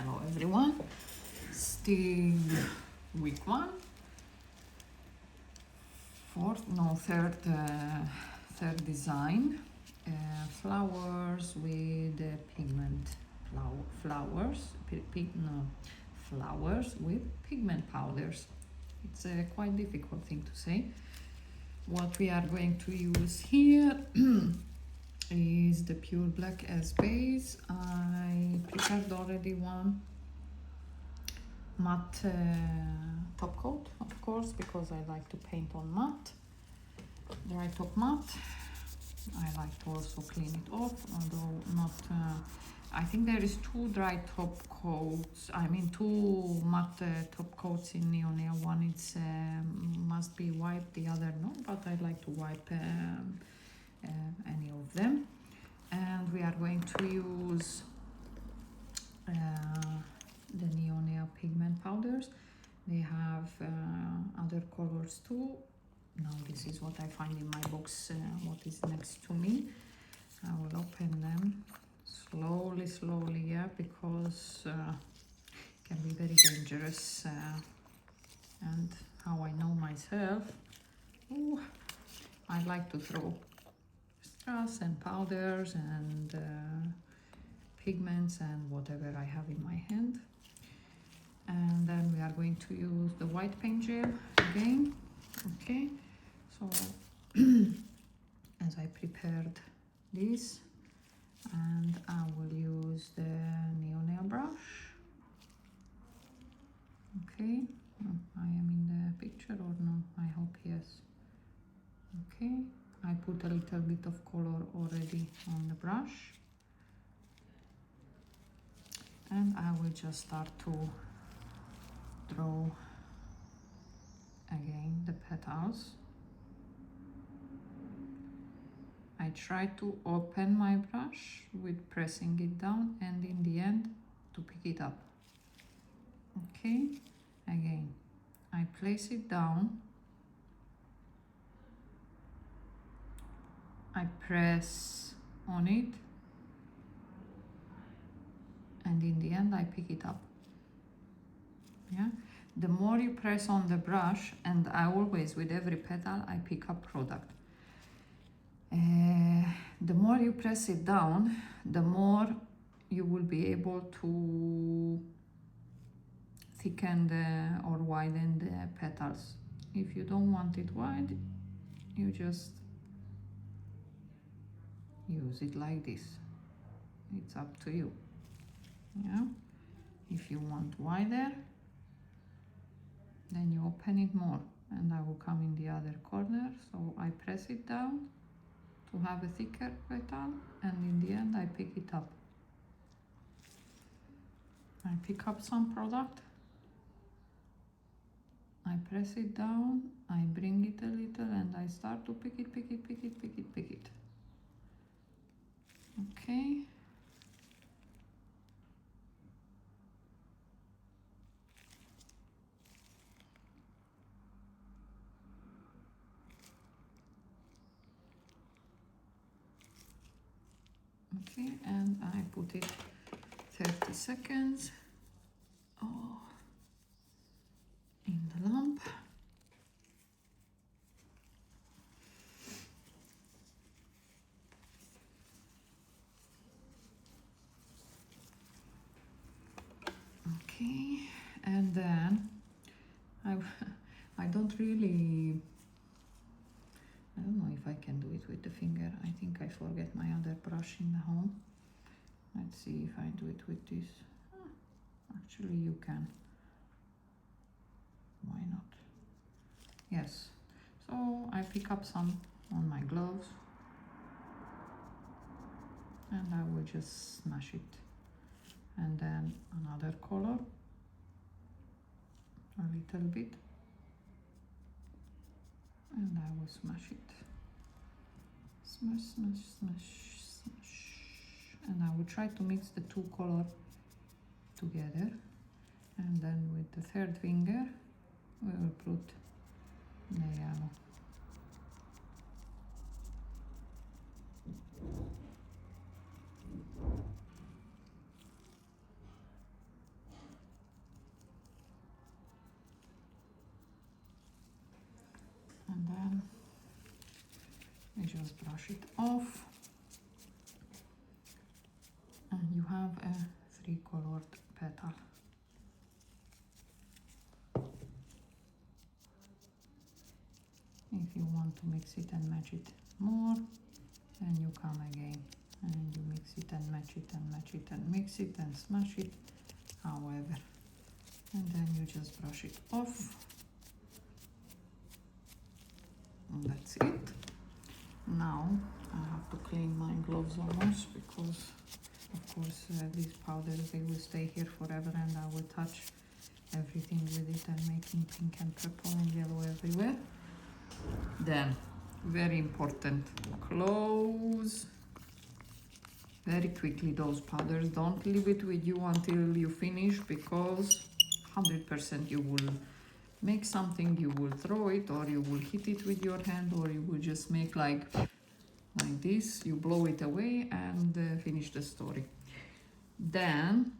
Hello everyone, still week one, third design, flowers with pigment, flowers with pigment powders. It's a quite difficult thing to say. What we are going to use here is the pure black as base. I prepared already one matte top coat, of course, because I like to paint on matte, dry top matte. I like to also clean it off, although not I think there is two dry top coats, two matte top coats in Neonea. One it's must be wiped, the other no, but I like to wipe any of them. And we are going to use the Neonea pigment powders. They have other colors too. Now this is what I find in my box, what is next to me. I will open them slowly, yeah, because it can be very dangerous. And how I know myself, I like to throw straws and powders and pigments and whatever I have in my hand. And then we are going to use the white paint gel again. Okay, so as I prepared this, and I will use the Neonea brush. Okay, I am in the picture or no? I hope yes. Okay, I put a little bit of color already on the brush, and I will just start to draw again the petals. I try to open my brush with pressing it down, and in the end to pick it up. Okay, again I place it down, I press on it, and in the end I pick it up. Yeah, the more you press on the brush, and I always, with every petal, I pick up product. The more you press it down, the more you will be able to thicken or widen the petals. If you don't want it wide, you just use it like this. It's up to you. Yeah, if you want wider, then you open it more, and I will come in the other corner. So I press it down to have a thicker petal, and in the end I pick it up. I pick up some product, I press it down, I bring it a little, and I start to pick it. Okay. Okay, and I put it 30 seconds in the lamp. Okay, and then I don't really, I don't know if I can do it with the finger. I think I forget my other brush in the home. Let's see if I do it with this. Actually, you can. Why not? Yes. So I pick up some on my gloves, and I will just smash it. And then another color, a little bit, and I will smash it. Smash. And I will try to mix the two colors together. And then with the third finger, we will put the yellow. just brush it off. And you have a 3-colored petal. If you want to mix it and match it more, then you come again and you mix it and match it and match it and mix it and smash it, however. And then you just brush it off. And that's it. Now I have to clean my gloves almost because of course these powders, they will stay here forever and I will touch everything with it and making pink and purple and yellow everywhere. Then, very important, close very quickly those powders. Don't leave it with you until you finish, because 100% you will make something, you will throw it, or you will hit it with your hand, or you will just make like this, you blow it away and finish the story. Then,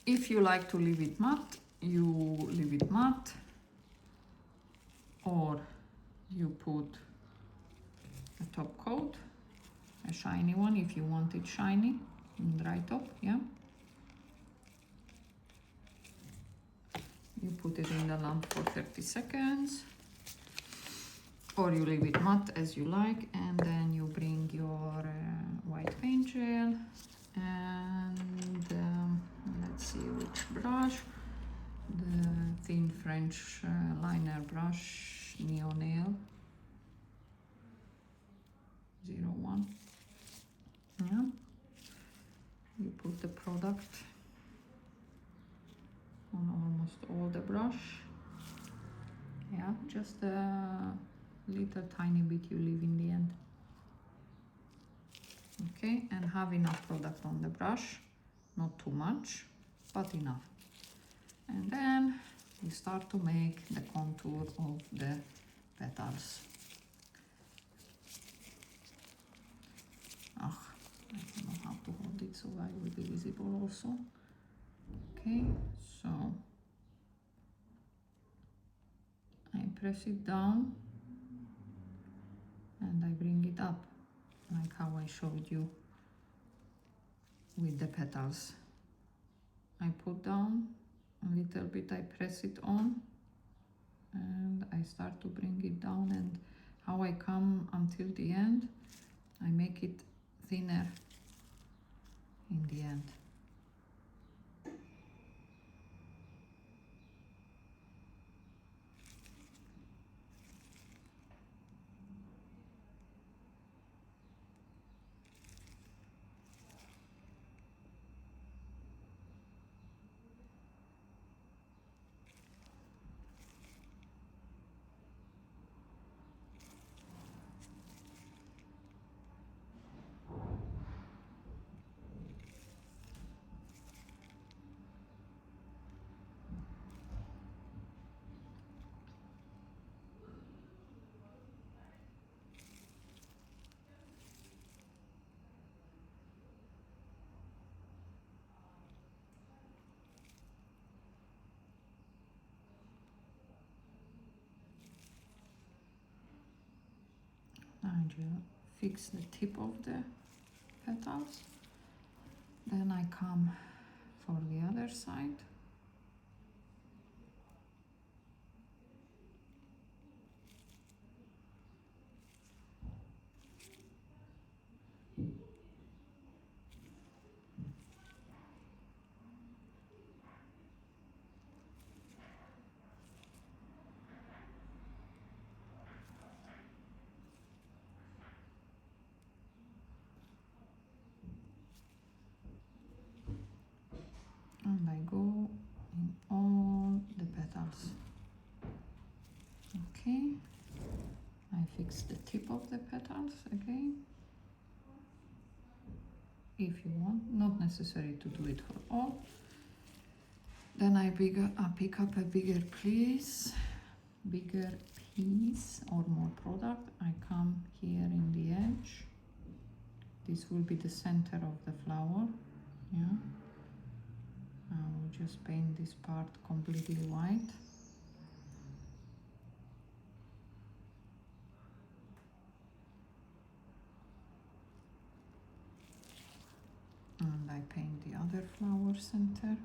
if you like to leave it matte, you leave it matte, or you put a top coat, a shiny one if you want it shiny, dry top, yeah. You put it in the lamp for 30 seconds, or you leave it matte as you like, and then you bring your white paint gel and let's see which brush, the thin French liner brush, Neo Nail 01. Yeah, you put the product on almost all the brush. Yeah, just a little tiny bit you leave in the end. Okay, and have enough product on the brush, not too much, but enough. And then you start to make the contour of the petals. I don't know how to hold it so I will be visible also. Okay, so I press it down and I bring it up, like how I showed you with the petals. I put down a little bit, I press it on, and I start to bring it down, and how I come until the end, I make it thinner in the end. I just fix the tip of the petals. Then I come for the other side. And I go in all the petals. Okay, I fix the tip of the petals again. If you want, not necessary to do it for all. Then I pick up a bigger piece or more product. I come here in the edge. This will be the center of the flower. Yeah. I will just paint this part completely white. And I paint the other flower center.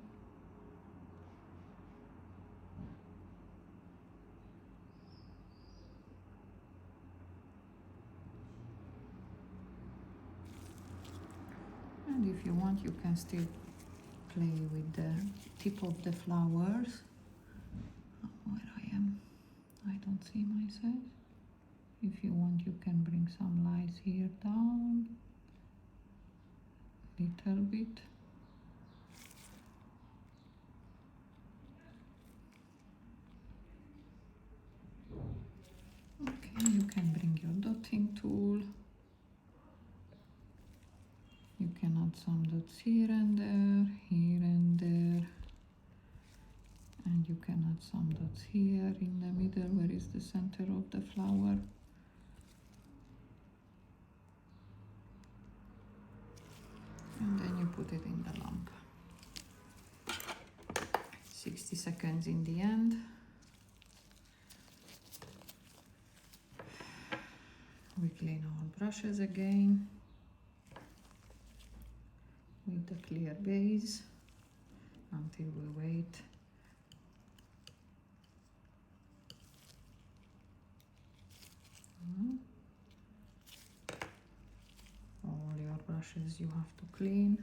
And if you want, you can still play with the tip of the flowers. Where I am, I don't see myself. If you want, you can bring some lights here down, little bit. Okay, you can bring your dotting tool. You can add some dots here and there, and you can add some dots here in the middle, where is the center of the flower. And then you put it in the lamp. 60 seconds in the end. We clean our brushes again with the clear base until we wait. All your brushes you have to clean.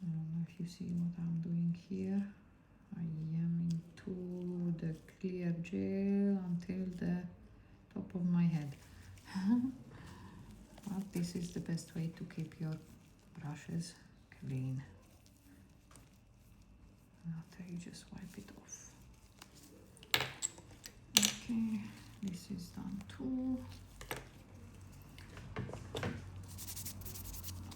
I don't know if you see what I'm doing here. I am into the clear gel until the top of my head. But this is the best way to keep your brushes clean. After you just wipe it off. Okay, this is done too.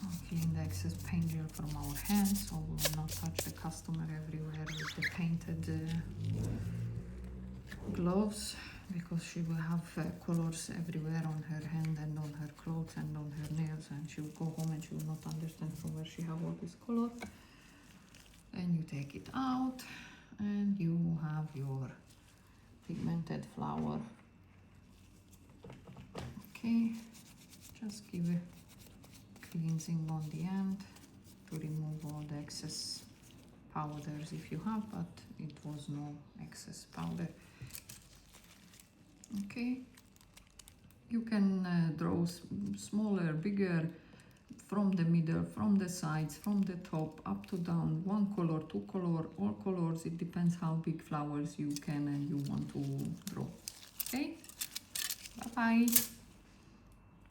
I'll clean the excess paint gel from our hands, so we will not touch the customer everywhere with the painted gloves, because she will have colors everywhere on her hand and on her clothes and on her nails, and she will go home and she will not understand from where she have all this color. And you take it out and you have your pigmented flower. Okay, just give a cleansing on the end to remove all the excess powders if you have, but it was no excess powder. Okay, you can draw smaller, bigger, from the middle, from the sides, from the top, up to down, one color, two color, all colors. It depends how big flowers you can and you want to draw. Okay, bye bye.